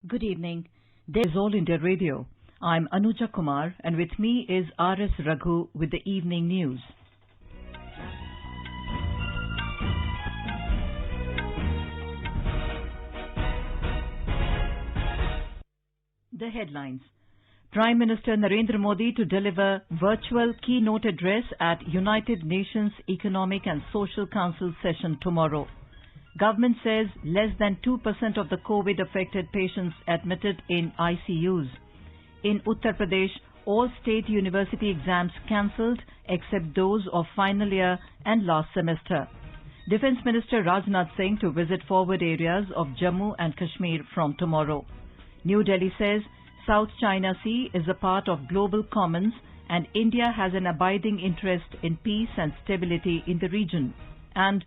Good evening. This is All India Radio. I'm Anuja Kumar, and with me is R.S. Raghu with the evening news. The headlines. Prime Minister Narendra Modi to deliver virtual keynote address at United Nations Economic and Social Council session tomorrow. Government says less than 2% of the COVID-affected patients admitted in ICUs. In Uttar Pradesh, all state university exams cancelled except those of final year and last semester. Defence Minister Rajnath Singh to visit forward areas of Jammu and Kashmir from tomorrow. New Delhi says South China Sea is a part of global commons and India has an abiding interest in peace and stability in the region. And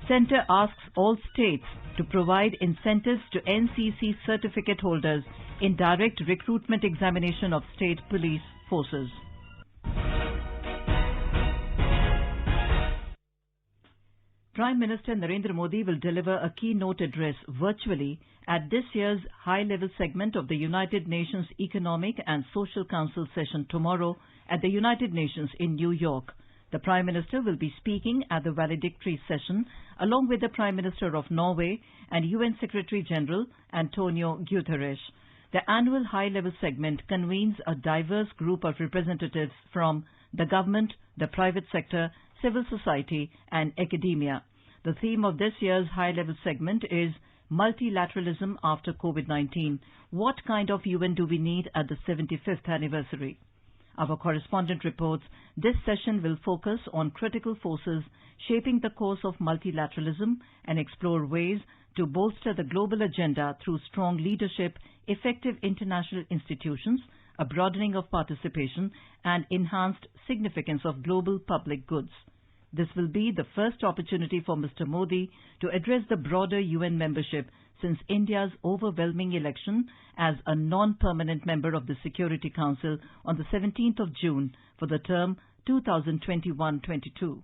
Centre asks all states to provide incentives to NCC certificate holders in direct recruitment examination of state police forces. Prime Minister Narendra Modi will deliver a keynote address virtually at this year's high-level segment of the United Nations Economic and Social Council session tomorrow at the United Nations in New York. The Prime Minister will be speaking at the valedictory session along with the Prime Minister of Norway and UN Secretary-General Antonio Guterres. The annual high-level segment convenes a diverse group of representatives from the government, the private sector, civil society and academia. The theme of this year's high-level segment is Multilateralism after COVID-19. What kind of UN do we need at the 75th anniversary? Our correspondent reports this session will focus on critical forces shaping the course of multilateralism and explore ways to bolster the global agenda through strong leadership, effective international institutions, a broadening of participation, and enhanced significance of global public goods. This will be the first opportunity for Mr. Modi to address the broader UN membership since India's overwhelming election as a non-permanent member of the Security Council on the 17th of June for the term 2021-22.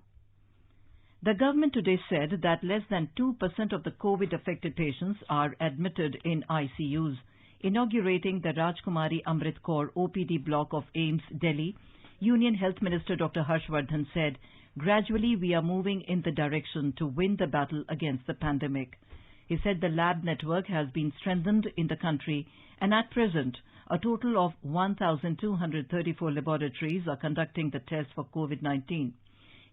The government today said that less than 2% of the COVID-affected patients are admitted in ICUs. Inaugurating the Rajkumari Amrit Kaur OPD block of AIIMS, Delhi, Union Health Minister Dr. Harshvardhan said, "Gradually we are moving in the direction to win the battle against the pandemic." He said the lab network has been strengthened in the country and at present a total of 1,234 laboratories are conducting the tests for COVID-19.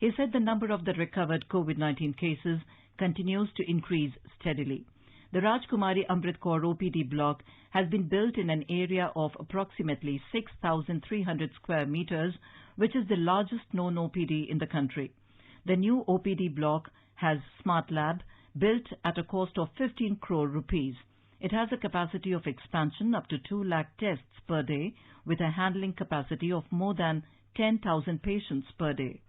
He said the number of the recovered COVID-19 cases continues to increase steadily. The Rajkumari Amrit Kaur OPD block has been built in an area of approximately 6,300 square meters, which is the largest known OPD in the country. The new OPD block has Smart Lab, built at a cost of 15 crore rupees. It has a capacity of expansion up to 2 lakh tests per day with a handling capacity of more than 10,000 patients per day.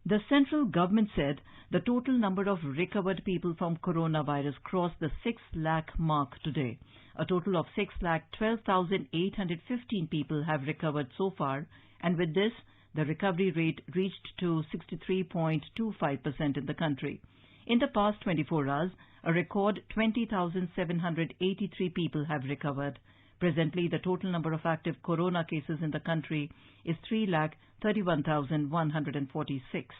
The central government said the total number of recovered people from coronavirus crossed the 6 lakh mark today. A total of 6,12,815 people have recovered so far, and with this, the recovery rate reached to 63.25% in the country. In the past 24 hours, a record 20,783 people have recovered. Presently, the total number of active corona cases in the country is 3,31,146.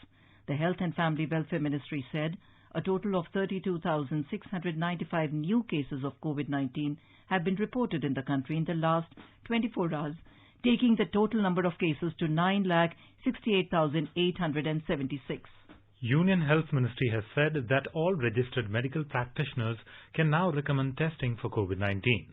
The Health and Family Welfare Ministry said a total of 32,695 new cases of COVID-19 have been reported in the country in the last 24 hours, taking the total number of cases to 9,68,876. Union Health Ministry has said that all registered medical practitioners can now recommend testing for COVID-19.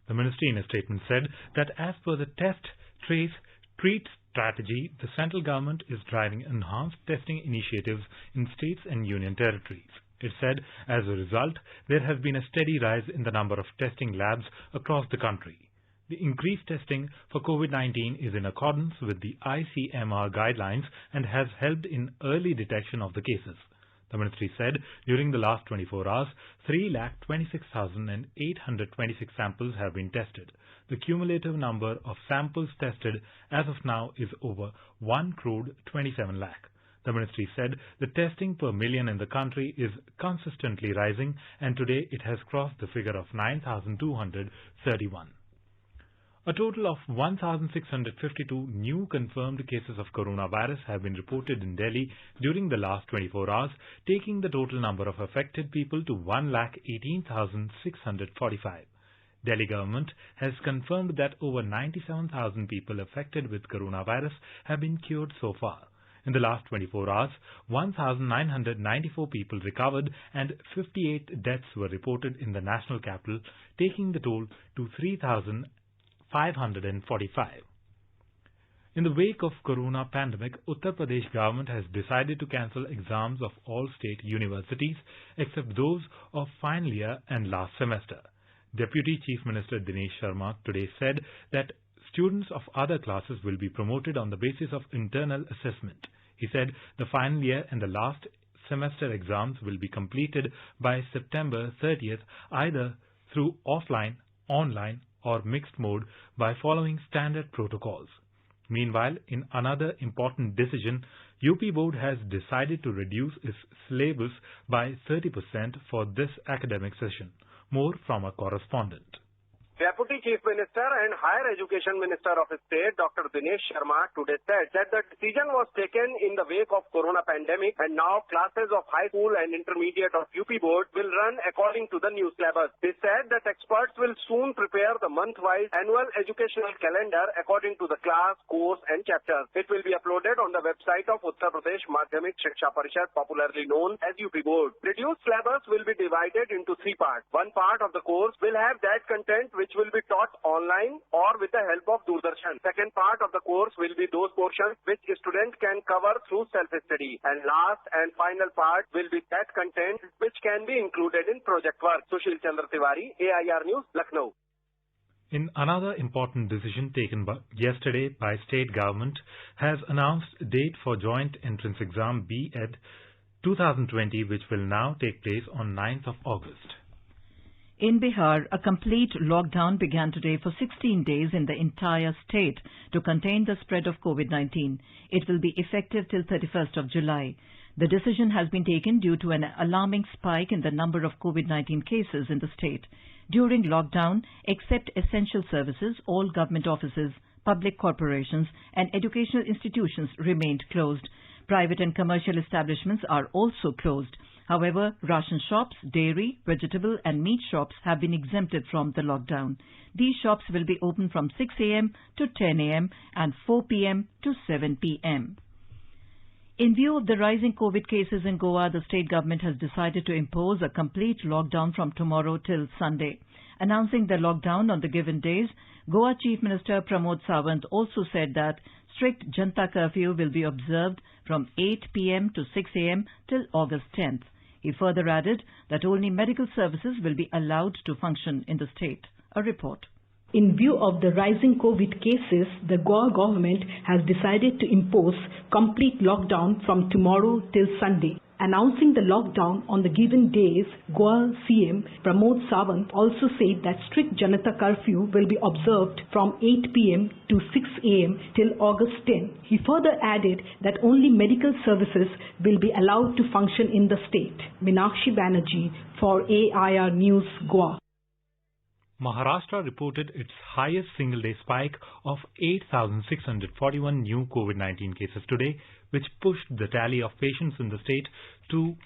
The ministry in a statement said that as per the test, trace, treat strategy, the central government is driving enhanced testing initiatives in states and union territories. It said as a result, there has been a steady rise in the number of testing labs across the country. The increased testing for COVID-19 is in accordance with the ICMR guidelines and has helped in early detection of the cases. The ministry said during the last 24 hours, 3,26,826 samples have been tested. The cumulative number of samples tested as of now is over 1 crore 27 lakh. The ministry said the testing per million in the country is consistently rising, and today it has crossed the figure of 9,231. A total of 1,652 new confirmed cases of coronavirus have been reported in Delhi during the last 24 hours, taking the total number of affected people to 1,18,645. Delhi government has confirmed that over 97,000 people affected with coronavirus have been cured so far. In the last 24 hours, 1,994 people recovered and 58 deaths were reported in the national capital, taking the toll to 3,545. In the wake of corona pandemic, Uttar Pradesh government has decided to cancel exams of all state universities except those of final year and last semester. Deputy Chief Minister Dinesh Sharma today said that students of other classes will be promoted on the basis of internal assessment. He said the final year and the last semester exams will be completed by September 30th either through offline, online or mixed mode by following standard protocols. Meanwhile, in another important decision, UP Board has decided to reduce its syllabus by 30% for this academic session. More from a correspondent. Deputy Chief Minister and Higher Education Minister of the state, Dr. Dinesh Sharma, today said that the decision was taken in the wake of corona pandemic and now classes of high school and intermediate of UP Board will run according to the new syllabus. They said that experts will soon prepare the month-wise annual educational calendar according to the class, course and chapters. It will be uploaded on the website of Uttar Pradesh Madhyamik Shiksha Parishad, popularly known as UP Board. Reduced syllabus will be divided into three parts. One part of the course will have that content which will be taught online or with the help of Doordarshan. Second part of the course will be those portions which a student can cover through self-study. And last and final part will be that content which can be included in project work. Sushil Chandra Tiwari, AIR News, Lucknow. In another important decision taken yesterday by state government has announced a date for joint entrance exam B.Ed 2020 which will now take place on 9th of August. In Bihar, a complete lockdown began today for 16 days in the entire state to contain the spread of COVID-19. It will be effective till 31st of July. The decision has been taken due to an alarming spike in the number of COVID-19 cases in the state. During lockdown, except essential services, all government offices, public corporations and educational institutions remained closed. Private and commercial establishments are also closed. However, ration shops, dairy, vegetable and meat shops have been exempted from the lockdown. These shops will be open from 6 a.m. to 10 a.m. and 4 p.m. to 7 p.m. In view of the rising COVID cases in Goa, the state government has decided to impose a complete lockdown from tomorrow till Sunday. Announcing the lockdown on the given days, Goa Chief Minister Pramod Sawant also said that strict Janta curfew will be observed from 8 p.m. to 6 a.m. till August 10th. He further added that only medical services will be allowed to function in the state. A report. In view of the rising COVID cases, the Goa government has decided to impose complete lockdown from tomorrow till Sunday. Announcing the lockdown on the given days, Goa CM Pramod Sawant also said that strict Janata curfew will be observed from 8 p.m. to 6 a.m. till August 10. He further added that only medical services will be allowed to function in the state. Meenakshi Banerjee for AIR News, Goa. Maharashtra reported its highest single-day spike of 8,641 new COVID-19 cases today, which pushed the tally of patients in the state to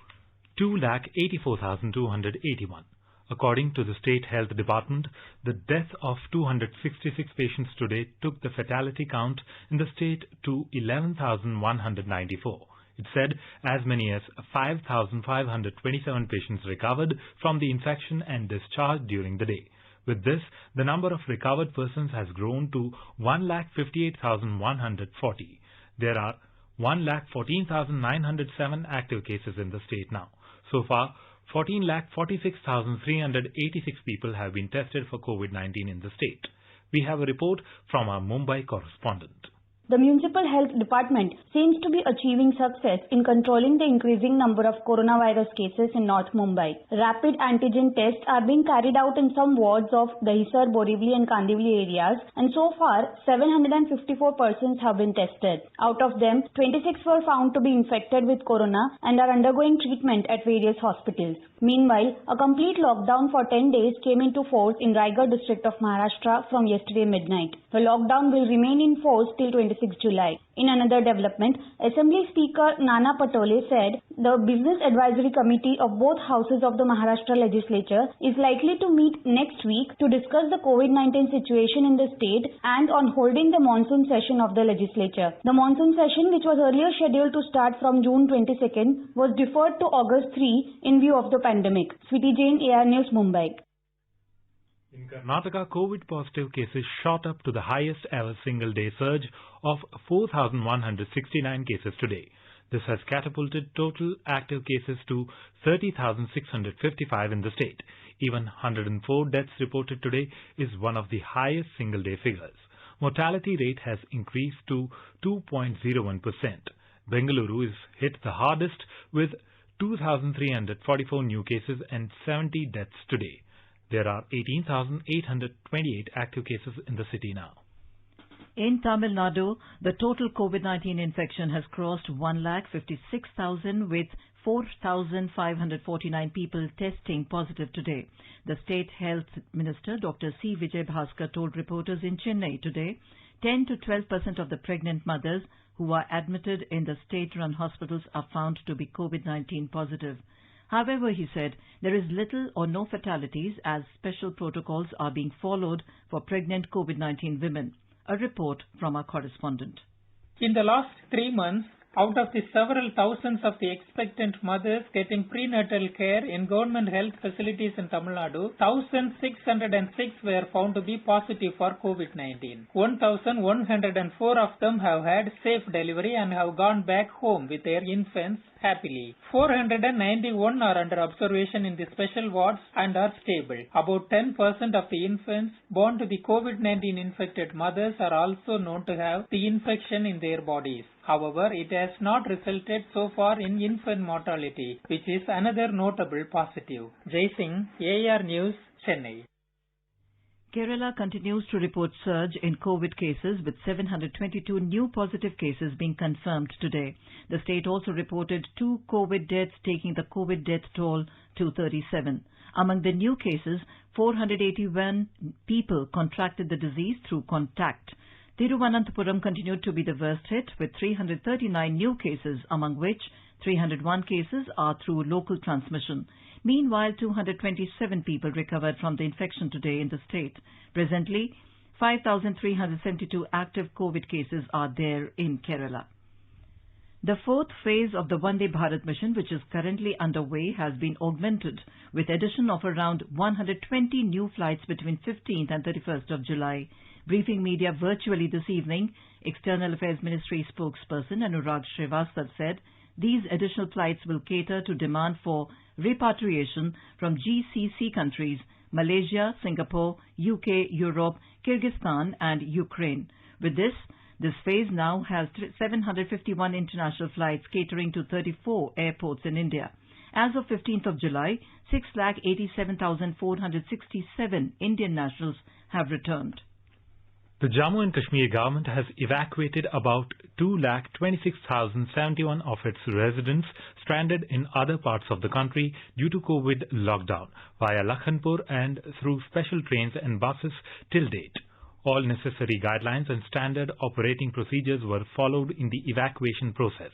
284,281. According to the State Health Department, the death of 266 patients today took the fatality count in the state to 11,194. It said as many as 5,527 patients recovered from the infection and discharged during the day. With this, the number of recovered persons has grown to 1,58,140. There are 1,14,907 active cases in the state now. So far, 14,46,386 people have been tested for COVID-19 in the state. We have a report from our Mumbai correspondent. The Municipal Health Department seems to be achieving success in controlling the increasing number of coronavirus cases in North Mumbai. Rapid antigen tests are being carried out in some wards of Dahisar, Borivali and Kandivali areas, and so far 754 persons have been tested. Out of them, 26 were found to be infected with corona and are undergoing treatment at various hospitals. Meanwhile, a complete lockdown for 10 days came into force in Raigad district of Maharashtra from yesterday midnight. The lockdown will remain in force till 26 July. In another development, Assembly Speaker Nana Patole said the Business Advisory Committee of both houses of the Maharashtra legislature is likely to meet next week to discuss the COVID-19 situation in the state and on holding the monsoon session of the legislature. The monsoon session, which was earlier scheduled to start from June 22nd, was deferred to August 3 in view of the pandemic. Sweetie Jain, AR News, Mumbai. In Karnataka, COVID positive cases shot up to the highest ever single day surge of 4,169 cases today. This has catapulted total active cases to 30,655 in the state. Even 104 deaths reported today is one of the highest single day figures. Mortality rate has increased to 2.01%. Bengaluru is hit the hardest with 2,344 new cases and 70 deaths today. There are 18,828 active cases in the city now. In Tamil Nadu, the total COVID-19 infection has crossed 1,56,000 with 4,549 people testing positive today. The State Health Minister, Dr. C. Vijay Bhaskar, told reporters in Chennai today 10 to 12% of the pregnant mothers who are admitted in the state-run hospitals are found to be COVID-19 positive. However, he said, there is little or no fatalities as special protocols are being followed for pregnant COVID-19 women. A report from our correspondent. In the last 3 months, out of the several thousands of the expectant mothers getting prenatal care in government health facilities in Tamil Nadu, 1,606 were found to be positive for COVID-19. 1,104 of them have had safe delivery and have gone back home with their infants happily. 491 are under observation in the special wards and are stable. About 10% of the infants born to the COVID-19 infected mothers are also known to have the infection in their bodies. However, it has not resulted so far in infant mortality, which is another notable positive. Jai Singh, AR News, Chennai. Kerala continues to report surge in COVID cases with 722 new positive cases being confirmed today. The state also reported 2 COVID deaths, taking the COVID death toll to 37. Among the new cases, 481 people contracted the disease through contact. Thiruvananthapuram continued to be the worst hit with 339 new cases, among which 301 cases are through local transmission. Meanwhile, 227 people recovered from the infection today in the state. Presently, 5,372 active COVID cases are there in Kerala. The 4th phase of the Vande Bharat mission, which is currently underway, has been augmented with addition of around 120 new flights between 15th and 31st of July. Briefing media virtually this evening, External Affairs Ministry spokesperson Anurag Srivastava said these additional flights will cater to demand for repatriation from GCC countries, Malaysia, Singapore, UK, Europe, Kyrgyzstan and Ukraine. With this phase now has 751 international flights catering to 34 airports in India. As of 15th of July, 6,87,467 Indian nationals have returned. The Jammu and Kashmir government has evacuated about 2,26,071 of its residents stranded in other parts of the country due to COVID lockdown via Lakhanpur and through special trains and buses till date. All necessary guidelines and standard operating procedures were followed in the evacuation process.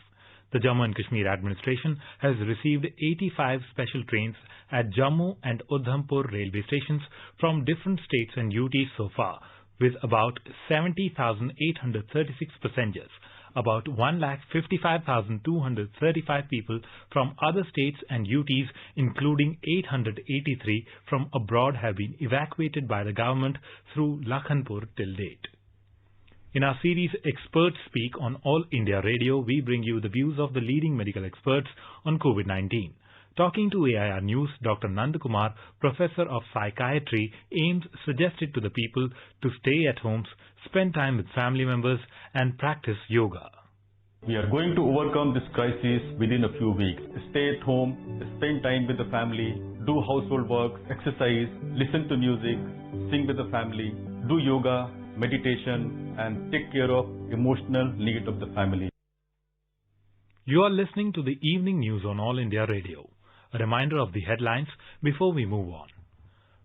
The Jammu and Kashmir administration has received 85 special trains at Jammu and Udhampur railway stations from different states and UTs so far, with about 70,836 passengers. About 1,55,235 people from other states and UTs, including 883 from abroad, have been evacuated by the government through Lakhanpur till date. In our series Experts Speak on All India Radio, we bring you the views of the leading medical experts on COVID-19. Talking to AIR News, Dr. Nandakumar, Professor of Psychiatry, AIIMS suggested to the people to stay at homes, spend time with family members and practice yoga. We are going to overcome this crisis within a few weeks. Stay at home, spend time with the family, do household work, exercise, listen to music, sing with the family, do yoga, meditation, and take care of emotional needs of the family. You are listening to the evening news on All India Radio. A reminder of the headlines before we move on.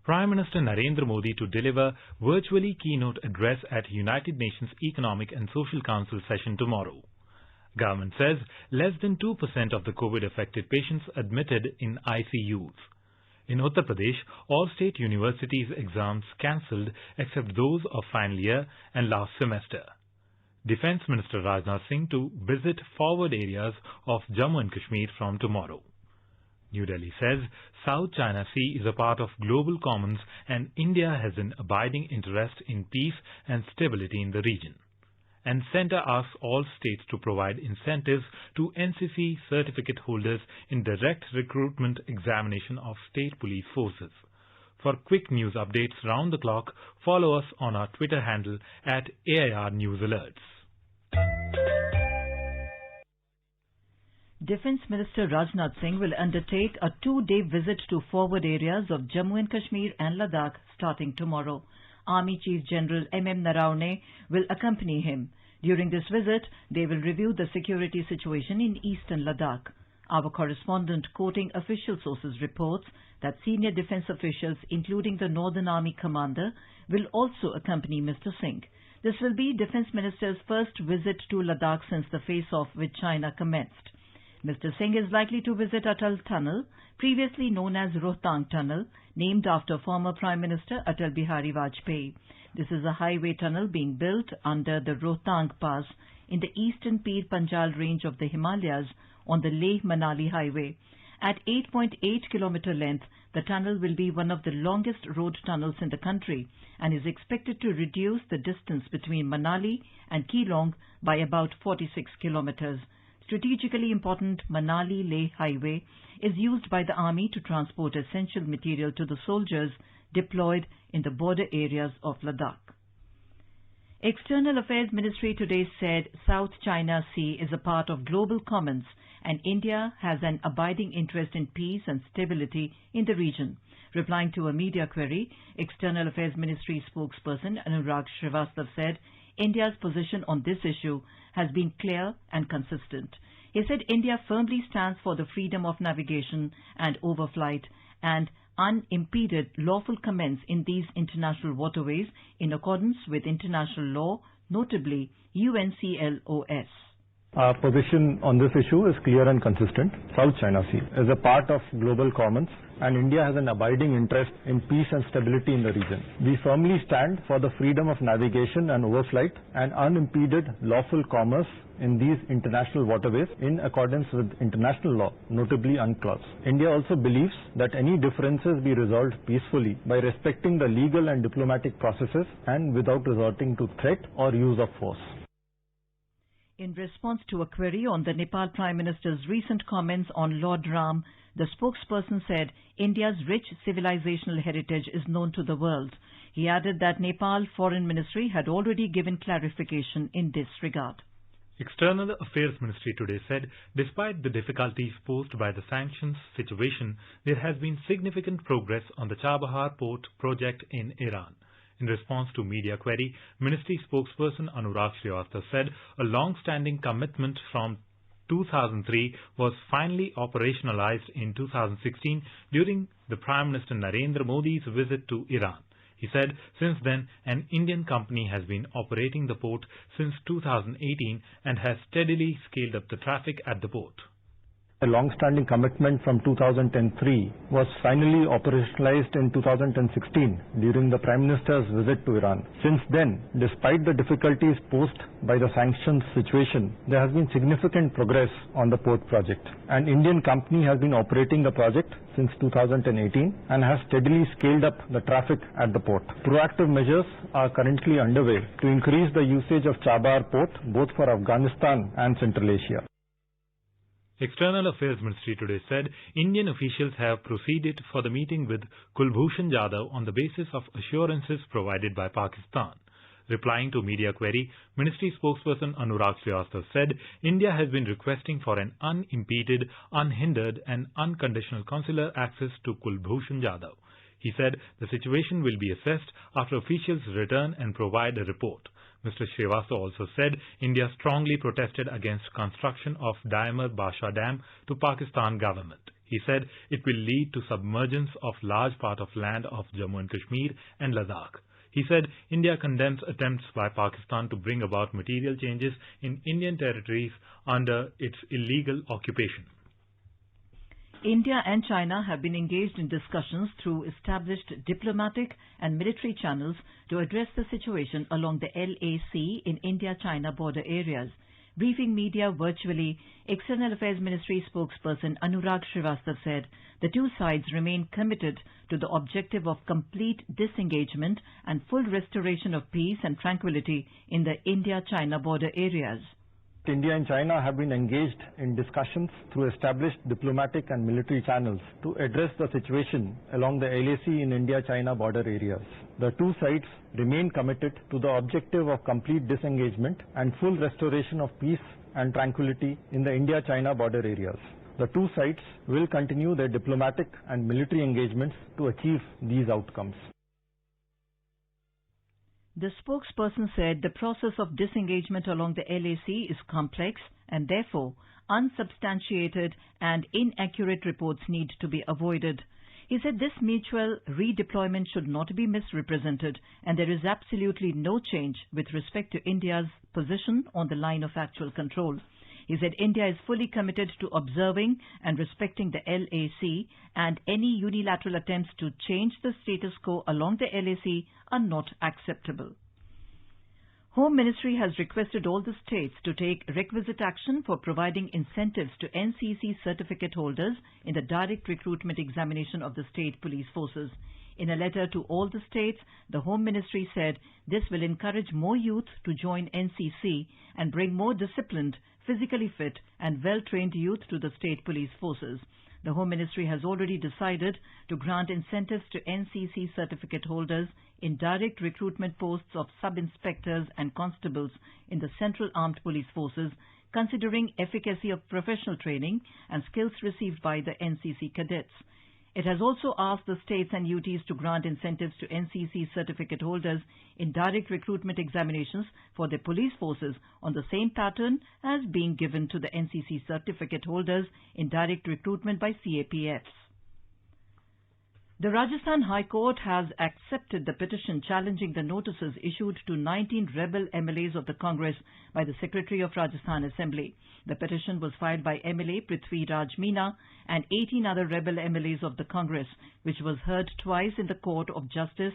Prime Minister Narendra Modi to deliver virtually keynote address at United Nations Economic and Social Council session tomorrow. Government says less than 2% of the COVID-affected patients admitted in ICUs. In Uttar Pradesh, all state universities' exams cancelled except those of final year and last semester. Defence Minister Rajnath Singh to visit forward areas of Jammu and Kashmir from tomorrow. New Delhi says South China Sea is a part of global commons and India has an abiding interest in peace and stability in the region. And Centre asks all states to provide incentives to NCC certificate holders in direct recruitment examination of state police forces. For quick news updates round the clock, follow us on our Twitter handle at AIR News Alerts. Defence Minister Rajnath Singh will undertake a 2-day visit to forward areas of Jammu and Kashmir and Ladakh starting tomorrow. Army Chief General M.M. Narawane will accompany him. During this visit, they will review the security situation in eastern Ladakh. Our correspondent, quoting official sources, reports that senior defence officials, including the Northern Army commander, will also accompany Mr. Singh. This will be Defence Minister's first visit to Ladakh since the face-off with China commenced. Mr. Singh is likely to visit Atal Tunnel, previously known as Rohtang Tunnel, named after former Prime Minister Atal Bihari Vajpayee. This is a highway tunnel being built under the Rohtang Pass in the eastern Pir Panjal range of the Himalayas on the Leh-Manali highway. At 8.8 kilometer length, the tunnel will be one of the longest road tunnels in the country and is expected to reduce the distance between Manali and Keelong by about 46 kilometers. Strategically important Manali-Leh highway is used by the army to transport essential material to the soldiers deployed in the border areas of Ladakh. External Affairs Ministry today said South China Sea is a part of global commons and India has an abiding interest in peace and stability in the region. Replying to a media query, External Affairs Ministry spokesperson Anurag Srivastava said India's position on this issue has been clear and consistent. He said India firmly stands for the freedom of navigation and overflight and unimpeded lawful commence in these international waterways in accordance with international law, notably UNCLOS. Our position on this issue is clear and consistent. South China Sea is a part of global commons and India has an abiding interest in peace and stability in the region. We firmly stand for the freedom of navigation and overflight and unimpeded lawful commerce in these international waterways in accordance with international law, notably UNCLOS. India also believes that any differences be resolved peacefully by respecting the legal and diplomatic processes and without resorting to threat or use of force. In response to a query on the Nepal Prime Minister's recent comments on Lord Ram, the spokesperson said India's rich civilizational heritage is known to the world. He added that Nepal Foreign Ministry had already given clarification in this regard. External Affairs Ministry today said despite the difficulties posed by the sanctions situation, there has been significant progress on the Chabahar port project in Iran. In response to media query, Ministry spokesperson Anurag Srivastava said a long-standing commitment from 2003 was finally operationalized in 2016 during the Prime Minister Narendra Modi's visit to Iran. He said since then an Indian company has been operating the port since 2018 and has steadily scaled up the traffic at the port. A long-standing commitment from 2003 was finally operationalized in 2016 during the Prime Minister's visit to Iran. Since then, despite the difficulties posed by the sanctions situation, there has been significant progress on the port project. An Indian company has been operating the project since 2018 and has steadily scaled up the traffic at the port. Proactive measures are currently underway to increase the usage of Chabahar port both for Afghanistan and Central Asia. External Affairs Ministry today said Indian officials have proceeded for the meeting with Kulbhushan Jadhav on the basis of assurances provided by Pakistan. Replying to media query, Ministry spokesperson Anurag Srivastava said India has been requesting for an unimpeded, unhindered and unconditional consular access to Kulbhushan Jadhav. He said the situation will be assessed after officials return and provide a report. Mr. Srivastava also said India strongly protested against construction of Diamer Basha Dam to Pakistan government. He said it will lead to submergence of large part of land of Jammu and Kashmir and Ladakh. He said India condemns attempts by Pakistan to bring about material changes in Indian territories under its illegal occupation. India and China have been engaged in discussions through established diplomatic and military channels to address the situation along the LAC in India-China border areas. Briefing media virtually, External Affairs Ministry spokesperson Anurag Srivastava said the two sides remain committed to the objective of complete disengagement and full restoration of peace and tranquility in the India-China border areas. India and China have been engaged in discussions through established diplomatic and military channels to address the situation along the LAC in India-China border areas. The two sides remain committed to the objective of complete disengagement and full restoration of peace and tranquility in the India-China border areas. The two sides will continue their diplomatic and military engagements to achieve these outcomes. The spokesperson said the process of disengagement along the LAC is complex and therefore unsubstantiated and inaccurate reports need to be avoided. He said this mutual redeployment should not be misrepresented and there is absolutely no change with respect to India's position on the line of actual control. He said India is fully committed to observing and respecting the LAC and any unilateral attempts to change the status quo along the LAC are not acceptable. Home Ministry has requested all the states to take requisite action for providing incentives to NCC certificate holders in the direct recruitment examination of the state police forces. In a letter to all the states, the Home Ministry said this will encourage more youth to join NCC and bring more disciplined, physically fit and well-trained youth to the state police forces. The Home Ministry has already decided to grant incentives to NCC certificate holders in direct recruitment posts of sub-inspectors and constables in the Central Armed Police Forces, considering efficacy of professional training and skills received by the NCC cadets. It has also asked the states and UTs to grant incentives to NCC certificate holders in direct recruitment examinations for their police forces on the same pattern as being given to the NCC certificate holders in direct recruitment by CAPFs. The Rajasthan High Court has accepted the petition challenging the notices issued to 19 rebel MLAs of the Congress by the Secretary of Rajasthan Assembly. The petition was filed by MLA Prithvi Raj Meena and 18 other rebel MLAs of the Congress, which was heard twice in the Court of Justice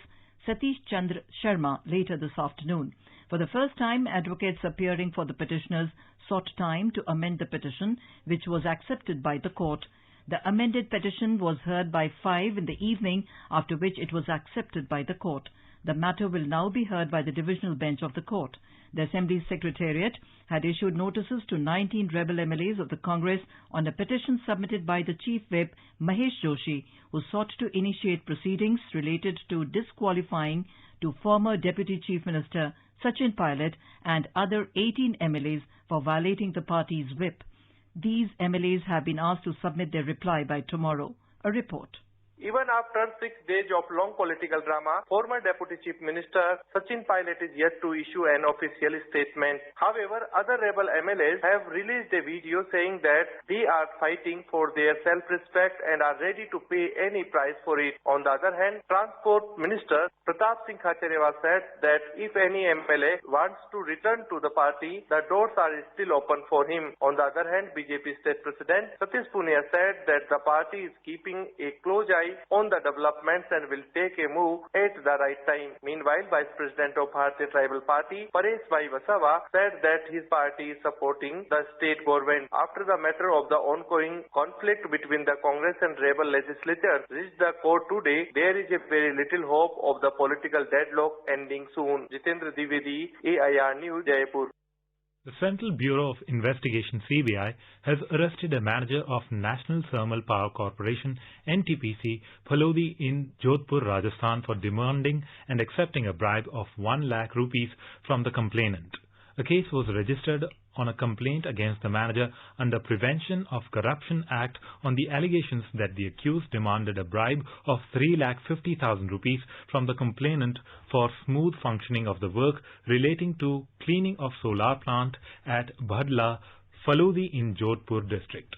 Satish Chandra Sharma later this afternoon. For the first time, advocates appearing for the petitioners sought time to amend the petition, which was accepted by the court. The amended petition was heard by 5 in the evening, after which it was accepted by the court. The matter will now be heard by the divisional bench of the court. The Assembly's Secretariat had issued notices to 19 rebel MLAs of the Congress on a petition submitted by the Chief Whip Mahesh Joshi, who sought to initiate proceedings related to disqualifying to former Deputy Chief Minister Sachin Pilot and other 18 MLAs for violating the party's whip. These MLAs have been asked to submit their reply by tomorrow. A report. Even after 6 days of long political drama, former Deputy Chief Minister Sachin Pilot is yet to issue an official statement. However, other rebel MLAs have released a video saying that they are fighting for their self-respect and are ready to pay any price for it. On the other hand, Transport Minister Pratap Singh Khacherewal said that if any MLA wants to return to the party, the doors are still open for him. On the other hand, BJP State President Satish Punia said that the party is keeping a close eye on the developments and will take a move at the right time. Meanwhile, Vice President of Bharatiya Tribal Party, Paresh Bhai Vasawa, said that his party is supporting the state government. After the matter of the ongoing conflict between the Congress and rebel legislatures reached the court today, there is a very little hope of the political deadlock ending soon. Jitendra Dwivedi, AIR News, Jaipur. The Central Bureau of Investigation (CBI) has arrested a manager of National Thermal Power Corporation (NTPC) Phalodi in Jodhpur, Rajasthan for demanding and accepting a bribe of 1 lakh rupees from the complainant. A case was registered on a complaint against the manager under Prevention of Corruption Act on the allegations that the accused demanded a bribe of 3,50,000 rupees from the complainant for smooth functioning of the work relating to cleaning of solar plant at Bhadla, Phalodi in Jodhpur district.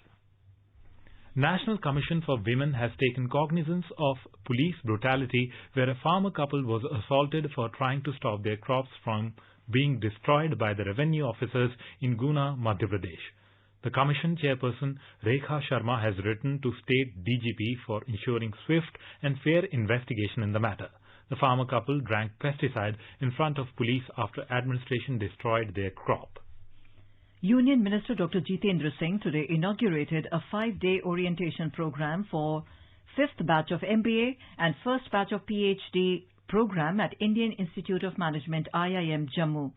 National Commission for Women has taken cognizance of police brutality where a farmer couple was assaulted for trying to stop their crops from being destroyed by the revenue officers in Guna, Madhya Pradesh. The Commission chairperson Rekha Sharma has written to State DGP for ensuring swift and fair investigation in the matter. The farmer couple drank pesticide in front of police after administration destroyed their crop. Union Minister Dr. Jitendra Singh today inaugurated a 5-day orientation program for 5th batch of MBA and 1st batch of PhD program at Indian Institute of Management IIM Jammu.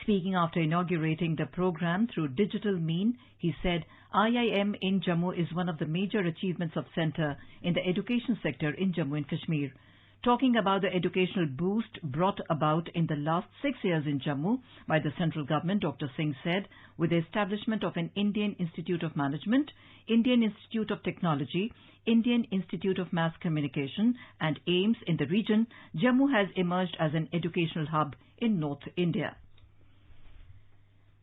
Speaking after inaugurating the program through digital mean, he said IIM in Jammu is one of the major achievements of centre in the education sector in Jammu and Kashmir. Talking about the educational boost brought about in the last 6 years in Jammu by the central government, Dr. Singh said, with the establishment of an Indian Institute of Management, Indian Institute of Technology, Indian Institute of Mass Communication and AIMS in the region, Jammu has emerged as an educational hub in North India.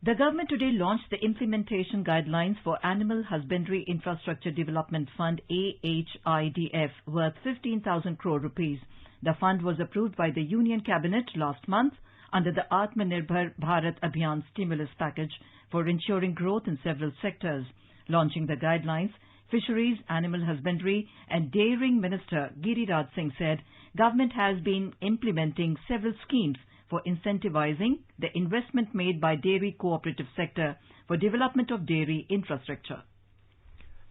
The government today launched the implementation guidelines for Animal Husbandry Infrastructure Development Fund AHIDF worth 15,000 crore rupees. The fund was approved by the Union Cabinet last month under the Atmanirbhar Bharat Abhiyan stimulus package for ensuring growth in several sectors. Launching the guidelines, Fisheries, Animal Husbandry and Dairying Minister Giriraj Singh said government has been implementing several schemes for incentivizing the investment made by dairy cooperative sector for development of dairy infrastructure.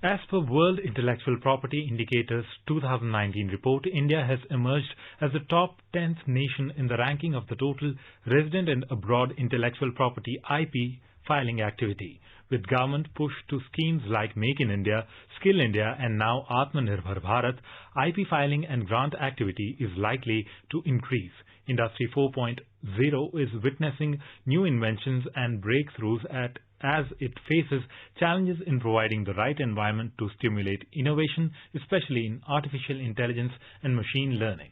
As per World Intellectual Property Indicators 2019 report, India has emerged as the top 10th nation in the ranking of the total resident and abroad intellectual property IP filing activity. With government push to schemes like Make in India, Skill India and now Atmanirbhar Bharat, IP filing and grant activity is likely to increase. Industry 4.0 is witnessing new inventions and breakthroughs as it faces challenges in providing the right environment to stimulate innovation, especially in artificial intelligence and machine learning.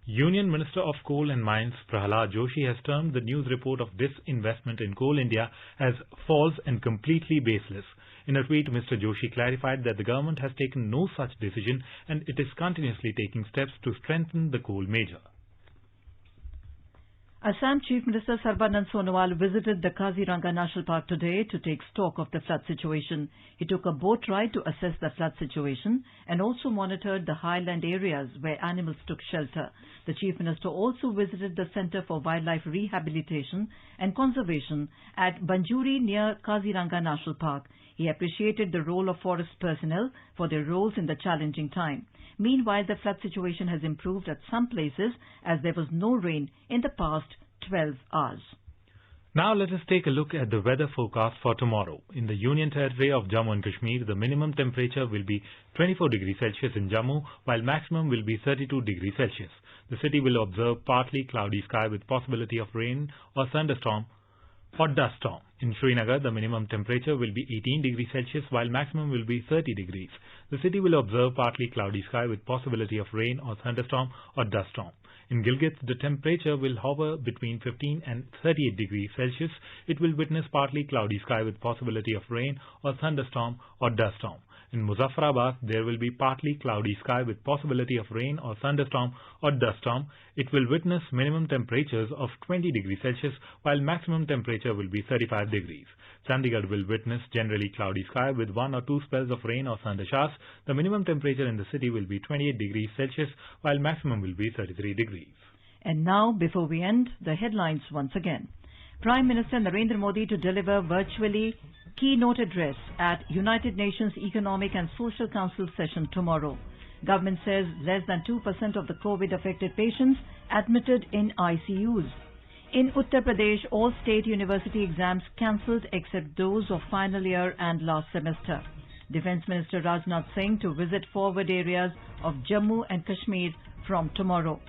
Union Minister of Coal and Mines Prahalad Joshi has termed the news report of disinvestment in Coal India as false and completely baseless. In a tweet, Mr. Joshi clarified that the government has taken no such decision and it is continuously taking steps to strengthen the coal major. Assam Chief Minister Sarbanand Sonowal visited the Kaziranga National Park today to take stock of the flood situation. He took a boat ride to assess the flood situation and also monitored the highland areas where animals took shelter. The Chief Minister also visited the Centre for Wildlife Rehabilitation and Conservation at Banjuri near Kaziranga National Park. He appreciated the role of forest personnel for their roles in the challenging time. Meanwhile, the flood situation has improved at some places as there was no rain in the past 12 hours. Now let us take a look at the weather forecast for tomorrow. In the Union Territory of Jammu and Kashmir, the minimum temperature will be 24 degrees Celsius in Jammu, while maximum will be 32 degrees Celsius. The city will observe partly cloudy sky with possibility of rain or thunderstorm or dust storm. In Srinagar, the minimum temperature will be 18 degrees Celsius while maximum will be 30 degrees. The city will observe partly cloudy sky with possibility of rain or thunderstorm or dust storm. In Gilgit, the temperature will hover between 15 and 38 degrees Celsius. It will witness partly cloudy sky with possibility of rain or thunderstorm or dust storm. In Muzaffarabad, there will be partly cloudy sky with possibility of rain or thunderstorm or dust storm. It will witness minimum temperatures of 20 degrees Celsius while maximum temperature will be 35 degrees. Chandigarh will witness generally cloudy sky with 1 or 2 spells of rain or thunder showers. The minimum temperature in the city will be 28 degrees Celsius while maximum will be 33 degrees. And now, before we end, the headlines once again. Prime Minister Narendra Modi to deliver virtually keynote address at United Nations Economic and Social Council session tomorrow. Government says less than 2% of the COVID-affected patients admitted in ICUs. In Uttar Pradesh, all state university exams cancelled except those of final year and last semester. Defence Minister Rajnath Singh to visit forward areas of Jammu and Kashmir from tomorrow.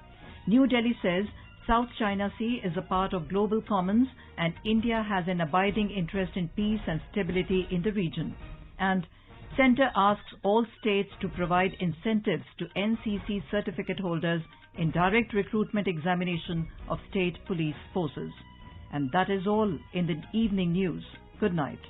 New Delhi says South China Sea is a part of global commons and India has an abiding interest in peace and stability in the region. And Centre asks all states to provide incentives to NCC certificate holders in direct recruitment examination of state police forces. And that is all in the evening news. Good night.